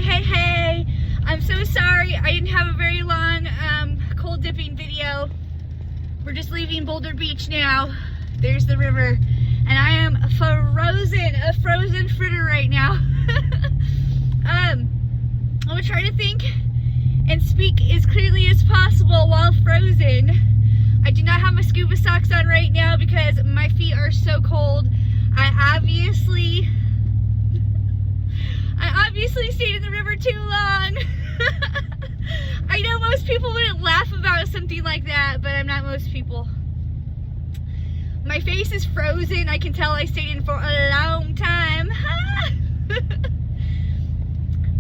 Hey, I'm so sorry I didn't have a very long cold dipping video. We're just leaving Boulder Beach now. There's the river, and I am frozen, a frozen fritter right now. I'm gonna try to think and speak as clearly as possible while frozen. I do not have my scuba socks on right now because my feet are so cold. I obviously stayed in the river too long. I know most people wouldn't laugh about something like that, but I'm not most people. My face is frozen. I can tell I stayed in for a long time.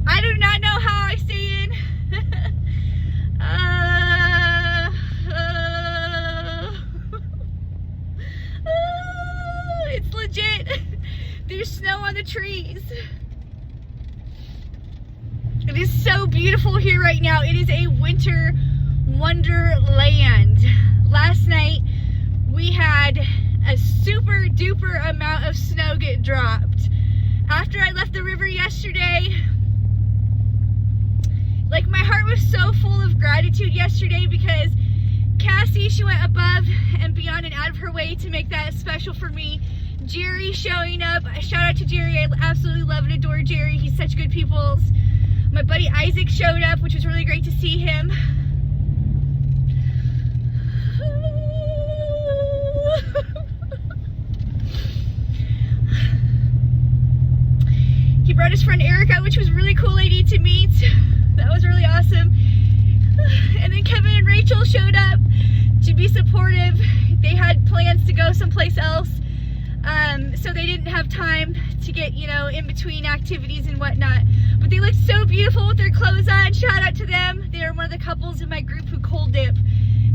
I do not know how I stay in. It's legit. There's snow on the trees. It is so beautiful here right now. It is a winter wonderland. Last night we had a super duper amount of snow get dropped. After I left the river yesterday, like, my heart was so full of gratitude yesterday because Cassie, she went above and beyond and out of her way to make that special for me. Jerry showing up. Shout out to Jerry. I absolutely love and adore Jerry. He's such good people. My buddy Isaac showed up, which was really great to see him. He brought his friend Erica, which was a really cool lady to meet. That was really awesome. And then Kevin and Rachel showed up to be supportive. They had plans to go someplace else, so they didn't have time to get, you know, in between activities and whatnot. But they looked so beautiful with their clothes on. Shout out to them. They are one of the couples in my group who cold dip,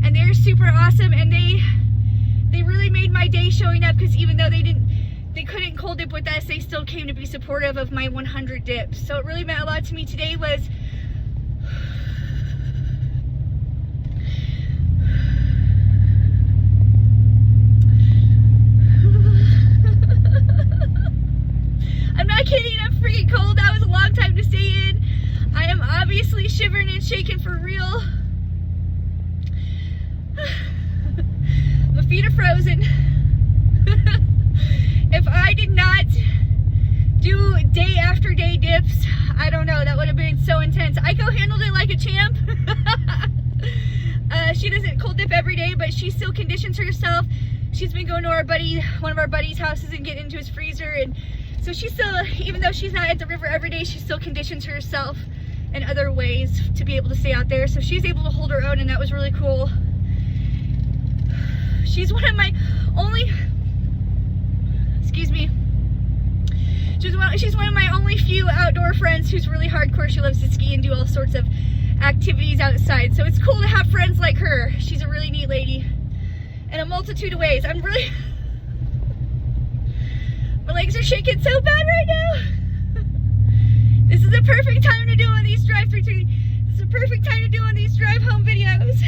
and they're super awesome. And they really made my day showing up, because even though they couldn't cold dip with us, they still came to be supportive of my 100 dips. So it really meant a lot to me. Today was I'm not kidding, I'm freaking cold. That was a long time to stay in. I am obviously shivering and shaking for real. My feet are frozen. If I did not do day after day dips, I don't know, that would have been so intense. Aiko handled it like a champ. She doesn't cold dip every day, but she still conditions herself. She's been going to one of our buddies' houses and getting into his freezer, and so she still, even though she's not at the river every day, she still conditions herself in other ways to be able to stay out there. So she's able to hold her own, and that was really cool. She's one of my only, excuse me, she's one of my only few outdoor friends who's really hardcore. She loves to ski and do all sorts of activities outside. So it's cool to have friends like her. She's a really neat lady in a multitude of ways. My legs are shaking so bad right now. This is a perfect time to do one of these drive-through. This is a perfect time to do one of these drive-home videos.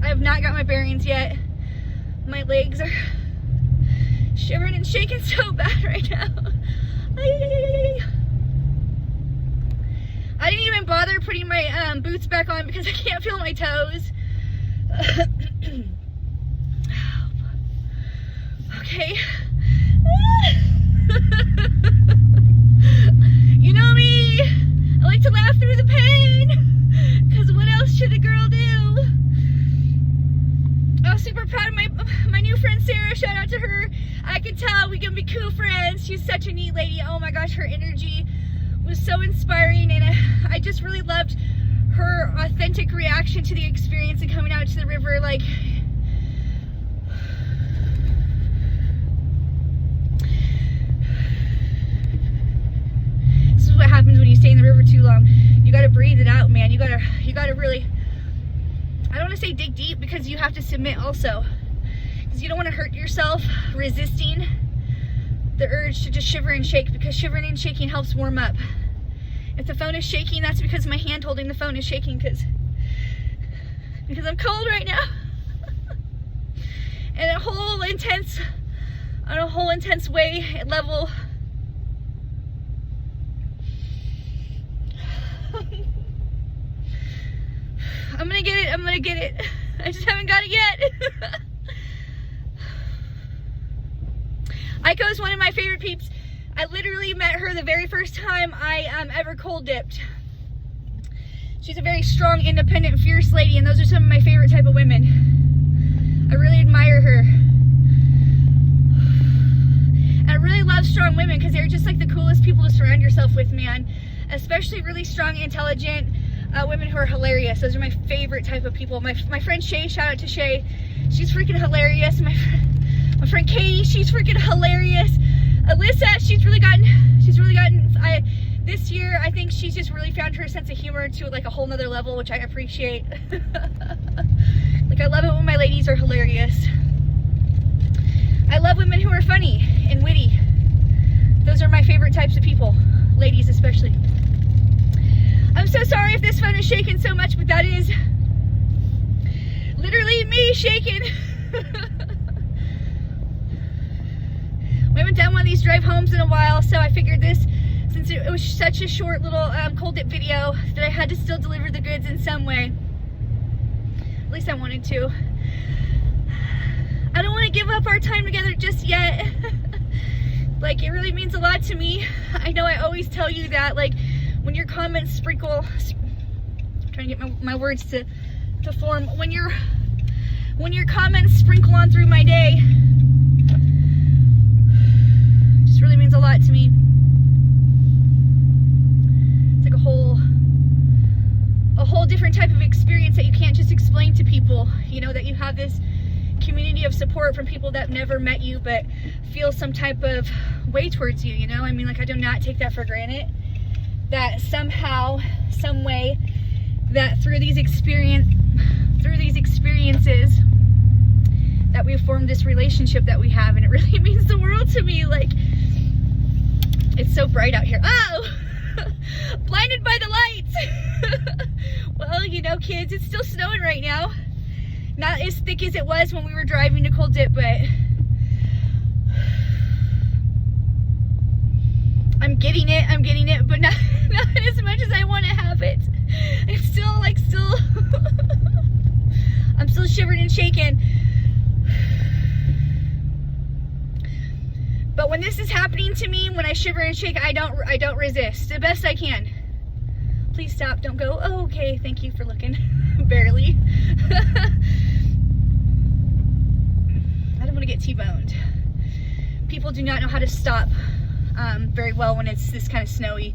I have not got my bearings yet. My legs are shivering and shaking so bad right now. I didn't even bother putting my boots back on because I can't feel my toes. Okay. You know me, I like to laugh through the pain, because what else should a girl do? I was super proud of my new friend Sarah. Shout out to her. I can tell we can be cool friends. She's such a neat lady. Oh my gosh, her energy was so inspiring, and I just really loved her authentic reaction to the experience and coming out to the river. Like, this is what happens when you stay in the river too long. You gotta breathe it out, man. You gotta really, I don't want to say dig deep, because you have to submit also, because you don't want to hurt yourself resisting the urge to just shiver and shake, because shivering and shaking helps warm up. If the phone is shaking, that's because my hand holding the phone is shaking, because I'm cold right now. And a whole intense on a whole intense way, level. I'm gonna get it, I'm gonna get it. I just haven't got it yet. Aiko is one of my favorite peeps. I literally met her the very first time I ever cold dipped. She's a very strong, independent, fierce lady, and those are some of my favorite type of women. I really admire her. And I really love strong women because they're just like the coolest people to surround yourself with, man. Especially really strong, intelligent women who are hilarious. Those are my favorite type of people. My friend Shay, shout out to Shay. She's freaking hilarious. My friend Katie, she's freaking hilarious. Alyssa, she's really gotten, this year, I think she's just really found her sense of humor to like a whole nother level, which I appreciate. Like, I love it when my ladies are hilarious. I love women who are funny and witty. Those are my favorite types of people, ladies especially. I'm so sorry if this phone is shaking so much, but that is literally me shaking. We haven't done one of these drive homes in a while, so I figured this, since it was such a short little cold dip video, that I had to still deliver the goods in some way. At least I wanted to. I don't want to give up our time together just yet. Like, it really means a lot to me. I know I always tell you that, like, when your comments sprinkle, I'm trying to get my words to form, when your comments sprinkle on through my day, it just really means a lot to me. It's like a whole different type of experience that you can't just explain to people, you know, that you have this community of support from people that have never met you but feel some type of way towards you, you know? I mean, like, I do not take that for granted, that somehow, some way, that through these experiences that we've formed this relationship that we have, and it really means the world to me. Like, it's so bright out here. Oh! Blinded by the lights! Well, you know, kids, it's still snowing right now. Not as thick as it was when we were driving to Cold Dip, but I'm getting it, but not as much as I want to have it. I'm still I'm still shivering and shaking. But when this is happening to me, when I shiver and shake, I don't resist the best I can. Please stop, don't go. Oh, okay, thank you for looking. Barely. I don't want to get T-boned. People do not know how to stop very well when it's this kind of snowy.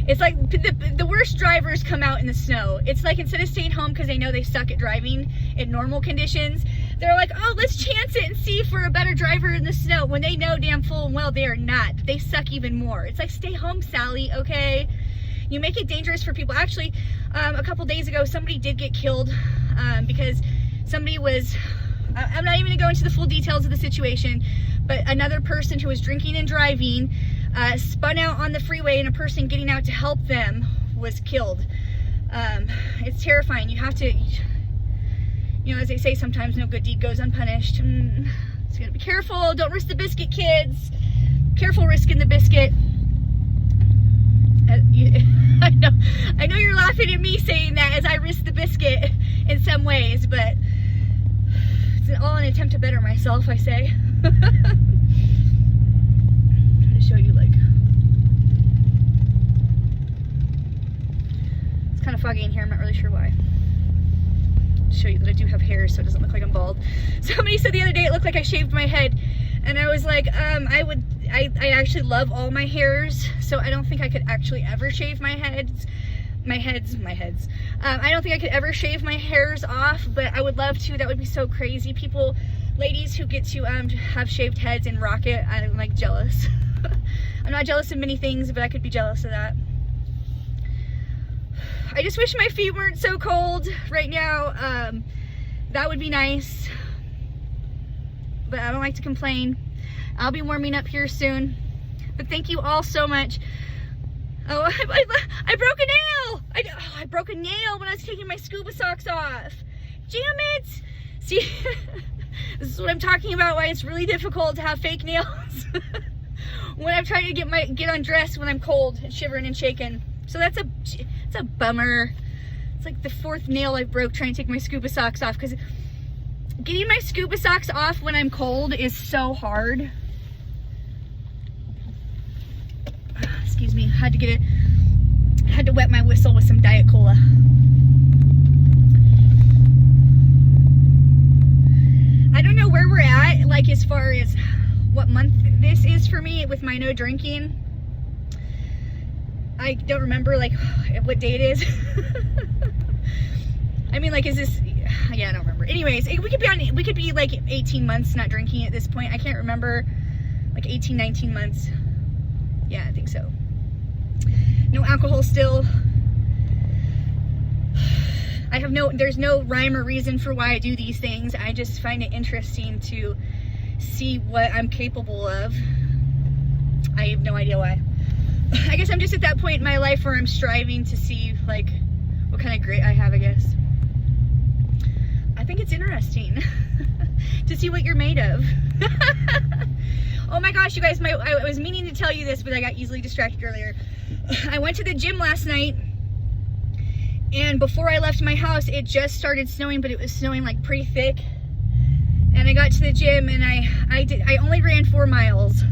It's like the worst drivers come out in the snow. It's like, instead of staying home because they know they suck at driving in normal conditions, they're like, oh, let's chance it and see if we're a better driver in the snow, when they know damn full and well they are not. They suck even more. It's like, stay home, Sally, okay? You make it dangerous for people. Actually, a couple days ago, somebody did get killed because somebody was, I'm not even gonna go into the full details of the situation, but another person who was drinking and driving spun out on the freeway, and a person getting out to help them was killed. It's terrifying. You have to, you know, as they say, sometimes no good deed goes unpunished. So you gotta be careful. Don't risk the biscuit, kids. Careful risking the biscuit. I know you're laughing at me saying that as I risk the biscuit in some ways, but it's all an attempt to better myself, I say. I'm trying to show you, like, it's kind of foggy in here. I'm not really sure why. Show you that I do have hair, so it doesn't look like I'm bald. Somebody said the other day it looked like I shaved my head, and I was like, I actually love all my hairs, so I don't think I could actually ever shave my heads. I don't think I could ever shave my hairs off, but I would love to. That would be so crazy. People, ladies who get to have shaved heads and rock it, I'm like jealous. I'm not jealous of many things, but I could be jealous of that. I just wish my feet weren't so cold right now. That would be nice, but I don't like to complain. I'll be warming up here soon, but thank you all so much. Oh, I broke a nail. I broke a nail when I was taking my scuba socks off. Damn it. See, This is what I'm talking about, why it's really difficult to have fake nails when I'm trying to get undressed when I'm cold and shivering and shaking. So that's a bummer. It's like the 4th nail I broke trying to take my scuba socks off, because getting my scuba socks off when I'm cold is so hard. Excuse me, had to wet my whistle with some Diet Cola. I don't know where we're at, like as far as what month this is for me with my no drinking. I don't remember like what day it is. I mean, like, is this, yeah, I don't remember. Anyways, we could be like 18 months not drinking at this point. I can't remember, like 18, 19 months. Yeah, I think so. No alcohol still. There's no rhyme or reason for why I do these things. I just find it interesting to see what I'm capable of. I have no idea why. I guess I'm just at that point in my life where I'm striving to see like what kind of grit I have, I guess. I think it's interesting to see what you're made of. Oh my gosh, you guys, I was meaning to tell you this, but I got easily distracted earlier. I went to the gym last night, and before I left my house, it just started snowing, but it was snowing like pretty thick. And I got to the gym, and I only ran 4 miles.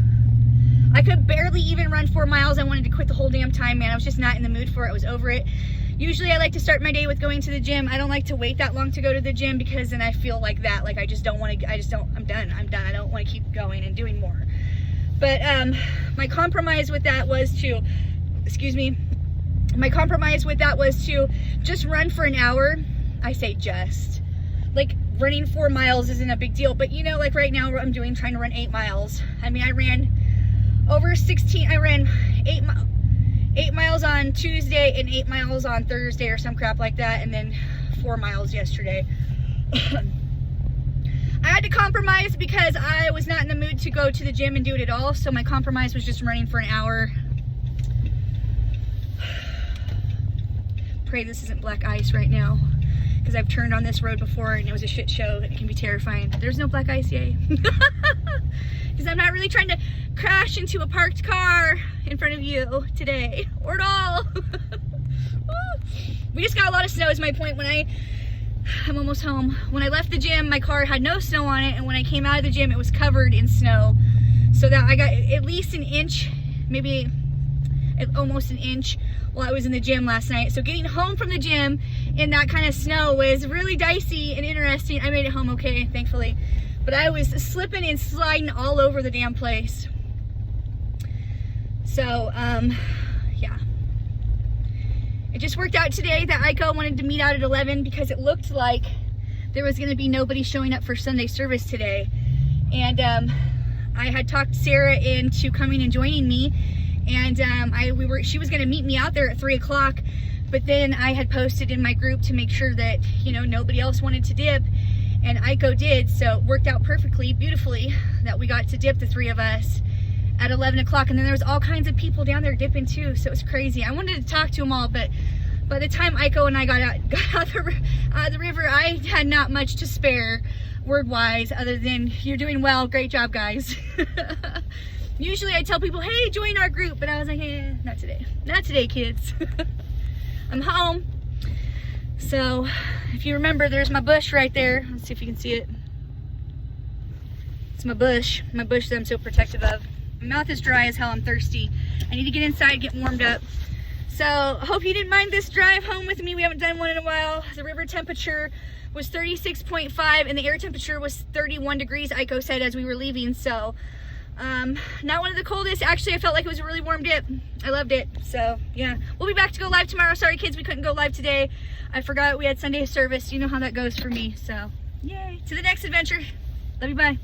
I could barely even run 4 miles. I wanted to quit the whole damn time, man. I was just not in the mood for it. I was over it. Usually I like to start my day with going to the gym. I don't like to wait that long to go to the gym, because then I feel like that. Like I just don't want to, I'm done. I don't want to keep going and doing more. But my compromise with that was to, my compromise with that was to just run for an hour. I say just. Like running 4 miles isn't a big deal, but you know, like right now I'm trying to run 8 miles. I mean, I ran over 16, I ran 8 miles on Tuesday and 8 miles on Thursday or some crap like that, and then 4 miles yesterday. I had to compromise because I was not in the mood to go to the gym and do it at all, so my compromise was just running for an hour. Pray this isn't black ice right now, because I've turned on this road before and it was a shit show. It can be terrifying. There's no black ice, yay. Because I'm not really trying to crash into a parked car in front of you today, or at all. We just got a lot of snow is my point. I'm almost home. When I left the gym, my car had no snow on it, and when I came out of the gym, it was covered in snow. So that I got at least an inch, maybe almost an inch while I was in the gym last night. So getting home from the gym in that kind of snow was really dicey and interesting. I made it home okay, thankfully. But I was slipping and sliding all over the damn place. So, yeah. It just worked out today that Aiko wanted to meet out at 11 because it looked like there was going to be nobody showing up for Sunday service today. And I had talked Sarah into coming and joining me. And she was going to meet me out there at 3 o'clock. But then I had posted in my group to make sure that, you know, nobody else wanted to dip. And Aiko did, so it worked out perfectly, beautifully, that we got to dip, the 3 of us, at 11 o'clock. And then there was all kinds of people down there dipping too, so it was crazy. I wanted to talk to them all, but by the time Aiko and I got out the river, I had not much to spare, word-wise, other than, you're doing well, great job, guys. Usually I tell people, hey, join our group, but I was like, eh, not today. Not today, kids. I'm home. So, if you remember, there's my bush right there. Let's see if you can see it. It's my bush that I'm so protective of. My mouth is dry as hell, I'm thirsty. I need to get inside, get warmed up. So, hope you didn't mind this drive home with me. We haven't done one in a while. The river temperature was 36.5 and the air temperature was 31 degrees, Aiko said, as we were leaving. So, not one of the coldest. Actually, I felt like it was a really warm dip. I loved it. So, yeah. We'll be back to go live tomorrow. Sorry, kids, we couldn't go live today. I forgot we had Sunday service. You know how that goes for me. So, yay. To the next adventure. Love you, bye.